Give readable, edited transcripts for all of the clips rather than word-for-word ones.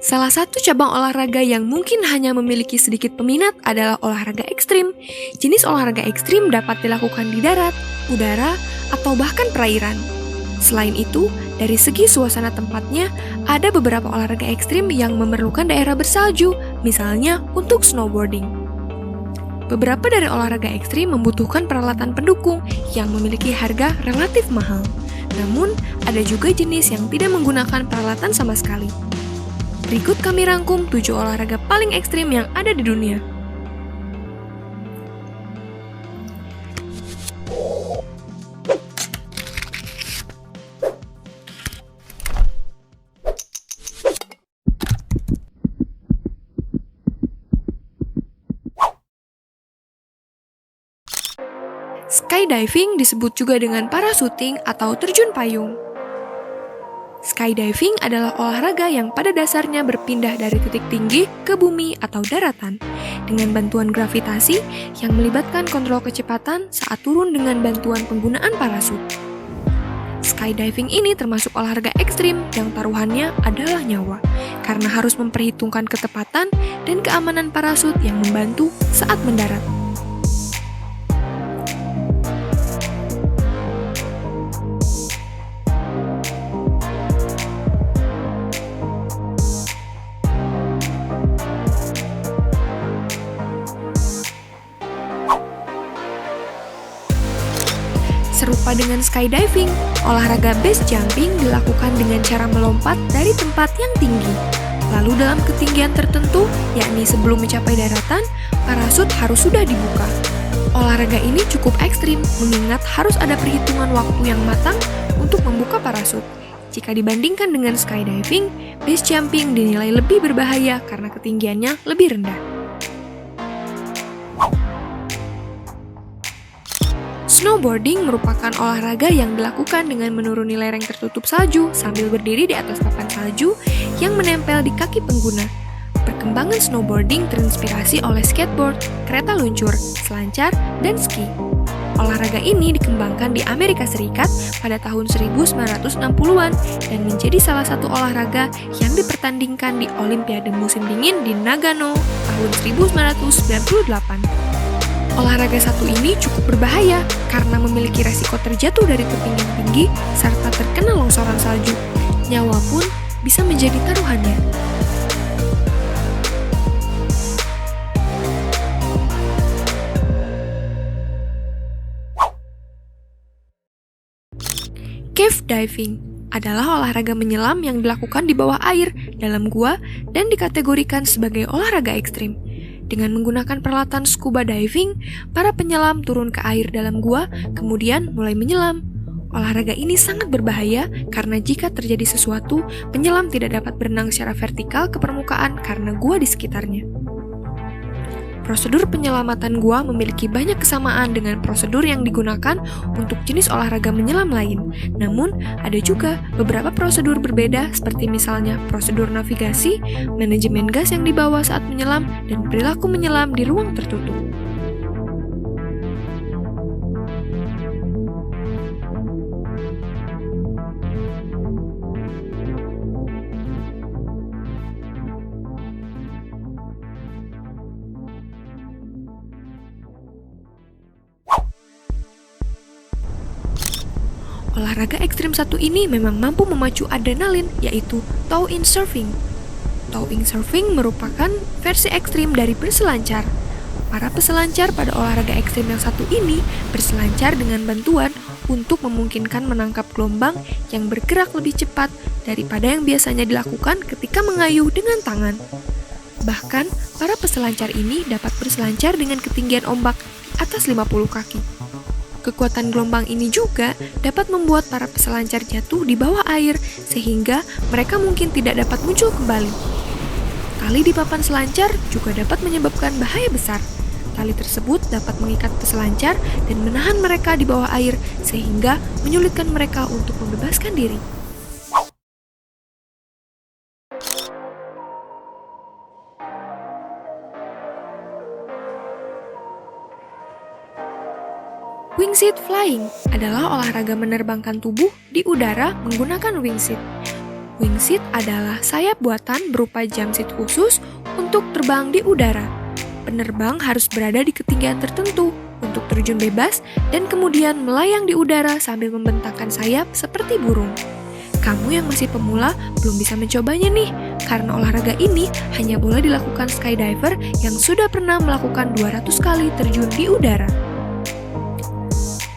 Salah satu cabang olahraga yang mungkin hanya memiliki sedikit peminat adalah olahraga ekstrim. Jenis olahraga ekstrim dapat dilakukan di darat, udara, atau bahkan perairan. Selain itu, dari segi suasana tempatnya, ada beberapa olahraga ekstrim yang memerlukan daerah bersalju, misalnya untuk snowboarding. Beberapa dari olahraga ekstrim membutuhkan peralatan pendukung yang memiliki harga relatif mahal. Namun, ada juga jenis yang tidak menggunakan peralatan sama sekali. Berikut kami rangkum 7 olahraga paling ekstrim yang ada di dunia. Skydiving disebut juga dengan parachuting atau terjun payung. Skydiving adalah olahraga yang pada dasarnya berpindah dari titik tinggi ke bumi atau daratan dengan bantuan gravitasi yang melibatkan kontrol kecepatan saat turun dengan bantuan penggunaan parasut. Skydiving ini termasuk olahraga ekstrim yang taruhannya adalah nyawa karena harus memperhitungkan ketepatan dan keamanan parasut yang membantu saat mendarat. Serupa dengan skydiving, olahraga base jumping dilakukan dengan cara melompat dari tempat yang tinggi. Lalu dalam ketinggian tertentu, yakni sebelum mencapai daratan, parasut harus sudah dibuka. Olahraga ini cukup ekstrim, mengingat harus ada perhitungan waktu yang matang untuk membuka parasut. Jika dibandingkan dengan skydiving, base jumping dinilai lebih berbahaya karena ketinggiannya lebih rendah. Snowboarding merupakan olahraga yang dilakukan dengan menuruni lereng tertutup salju sambil berdiri di atas papan salju yang menempel di kaki pengguna. Perkembangan snowboarding terinspirasi oleh skateboard, kereta luncur, selancar, dan ski. Olahraga ini dikembangkan di Amerika Serikat pada tahun 1960-an dan menjadi salah satu olahraga yang dipertandingkan di Olimpiade musim dingin di Nagano tahun 1998. Olahraga satu ini cukup berbahaya karena memiliki resiko terjatuh dari tebing yang tinggi serta terkena longsoran salju. Nyawa pun bisa menjadi taruhannya. Cave diving adalah olahraga menyelam yang dilakukan di bawah air dalam gua dan dikategorikan sebagai olahraga ekstrim. Dengan menggunakan peralatan scuba diving, para penyelam turun ke air dalam gua, kemudian mulai menyelam. Olahraga ini sangat berbahaya karena jika terjadi sesuatu, penyelam tidak dapat berenang secara vertikal ke permukaan karena gua di sekitarnya. Prosedur penyelamatan gua memiliki banyak kesamaan dengan prosedur yang digunakan untuk jenis olahraga menyelam lain. Namun, ada juga beberapa prosedur berbeda seperti misalnya prosedur navigasi, manajemen gas yang dibawa saat menyelam, dan perilaku menyelam di ruang tertutup. Olahraga ekstrim satu ini memang mampu memacu adrenalin, yaitu tow-in surfing. Tow-in surfing merupakan versi ekstrim dari berselancar. Para peselancar pada olahraga ekstrim yang satu ini berselancar dengan bantuan untuk memungkinkan menangkap gelombang yang bergerak lebih cepat daripada yang biasanya dilakukan ketika mengayuh dengan tangan. Bahkan, para peselancar ini dapat berselancar dengan ketinggian ombak atas 50 kaki. Kekuatan gelombang ini juga dapat membuat para peselancar jatuh di bawah air sehingga mereka mungkin tidak dapat muncul kembali. Tali di papan selancar juga dapat menyebabkan bahaya besar. Tali tersebut dapat mengikat peselancar dan menahan mereka di bawah air sehingga menyulitkan mereka untuk membebaskan diri. Wingsuit flying adalah olahraga menerbangkan tubuh di udara menggunakan wingsuit. Wingsuit adalah sayap buatan berupa jumpsuit khusus untuk terbang di udara. Penerbang harus berada di ketinggian tertentu untuk terjun bebas dan kemudian melayang di udara sambil membentangkan sayap seperti burung. Kamu yang masih pemula belum bisa mencobanya nih, karena olahraga ini hanya boleh dilakukan skydiver yang sudah pernah melakukan 200 kali terjun di udara.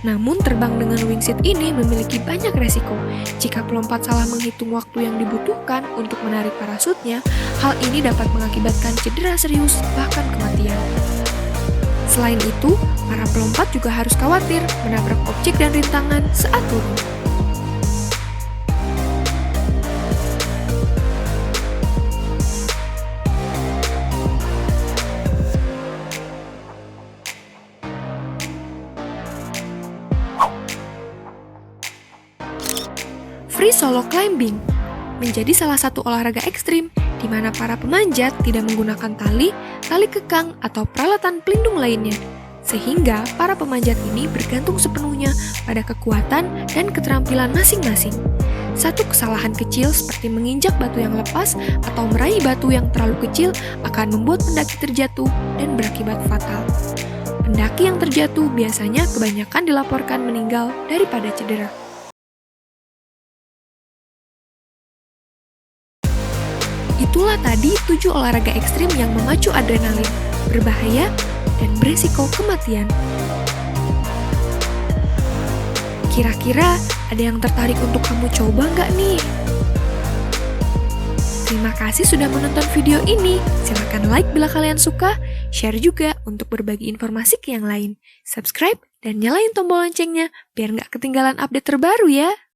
Namun terbang dengan wingsuit ini memiliki banyak resiko. Jika pelompat salah menghitung waktu yang dibutuhkan untuk menarik parasutnya, hal ini dapat mengakibatkan cedera serius bahkan kematian. Selain itu, para pelompat juga harus khawatir menabrak objek dan rintangan saat turun. Free solo climbing menjadi salah satu olahraga ekstrim di mana para pemanjat tidak menggunakan tali kekang atau peralatan pelindung lainnya. Sehingga para pemanjat ini bergantung sepenuhnya pada kekuatan dan keterampilan masing-masing. Satu kesalahan kecil seperti menginjak batu yang lepas atau meraih batu yang terlalu kecil akan membuat pendaki terjatuh dan berakibat fatal. Pendaki yang terjatuh biasanya kebanyakan dilaporkan meninggal daripada cedera. Itulah tadi 7 olahraga ekstrim yang memacu adrenalin, berbahaya, dan beresiko kematian. Kira-kira ada yang tertarik untuk kamu coba nggak nih? Terima kasih sudah menonton video ini. Silakan like bila kalian suka, share juga untuk berbagi informasi ke yang lain. Subscribe dan nyalain tombol loncengnya biar nggak ketinggalan update terbaru ya.